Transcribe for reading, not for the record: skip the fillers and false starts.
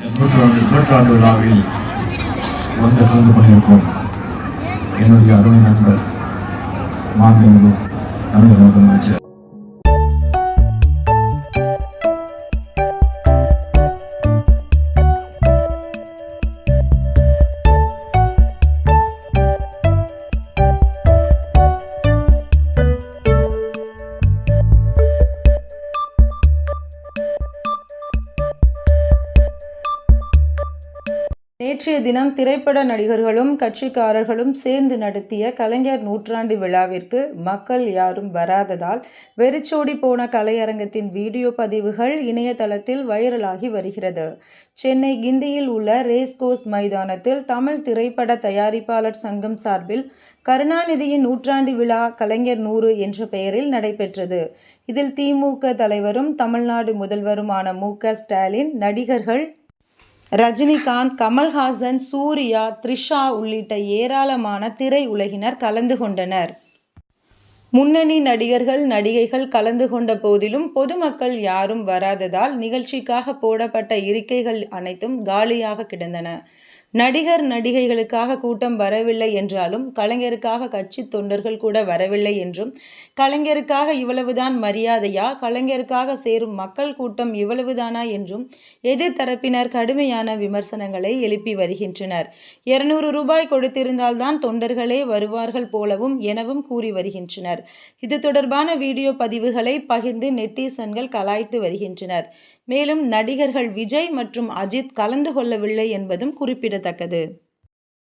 நூற்றாண்டு விழாவில் கலந்து கொண்டிருக்கும் என்னுடைய அருமை நண்பர் மாண்புமிகு தமிழக முதலமைச்சர் நேற்றைய தினம் திரைப்பட நடிகர்களும் கட்சிக்காரர்களும் சேர்ந்து நடத்திய கலைஞர் நூற்றாண்டு விழாவிற்கு மக்கள் யாரும் வராததால் வெறிச்சோடி போன கலையரங்கத்தின் வீடியோ பதிவுகள் இணையதளத்தில் வைரலாகி வருகிறது. சென்னை கிண்டியில் உள்ள ரேஸ்கோர்ஸ் மைதானத்தில் தமிழ் திரைப்பட தயாரிப்பாளர் சங்கம் சார்பில் கருணாநிதியின் நூற்றாண்டு விழா கலைஞர் 100 என்ற பெயரில் நடைபெற்றது. இதில் திமுக தலைவரும் தமிழ்நாடு முதல்வருமான மு.க. ஸ்டாலின், நடிகர்கள் ரஜினிகாந்த், கமல்ஹாசன், சூர்யா, த்ரிஷா உள்ளிட்ட ஏராளமான திரை உலகினர் கலந்து கொண்டனர். முன்னணி நடிகர்கள், நடிகைகள் கலந்து கொண்ட போதிலும் பொதுமக்கள் யாரும் வராததால் நிகழ்ச்சிக்காக போடப்பட்ட இருக்கைகள் அனைத்தும் காலியாக கிடந்தன. நடிகர், நடிகைகளுக்காக கூட்டம் வரவில்லை என்றாலும் கலைஞருக்காக கட்சி தொண்டர்கள் கூட வரவில்லை என்றும், கலைஞருக்காக இவ்வளவுதான் மரியாதையா, கலைஞருக்காக சேரும் மக்கள் கூட்டம் இவ்வளவுதானா என்றும் எதிர்த்தரப்பினர் கடுமையான விமர்சனங்களை எழுப்பி வருகின்றனர். 200 ரூபாய் கொடுத்திருந்தால்தான் தொண்டர்களே வருவார்கள் போலவும் எனவும் கூறி வருகின்றனர். இது தொடர்பான வீடியோ பதிவுகளை பகிர்ந்து நெட்டிசன்கள் கலாய்த்து வருகின்றனர். மேலும் நடிகர்கள் விஜய் மற்றும் அஜித் கலந்து கொள்ளவில்லை என்பதும் குறிப்பிடத்தக்கது.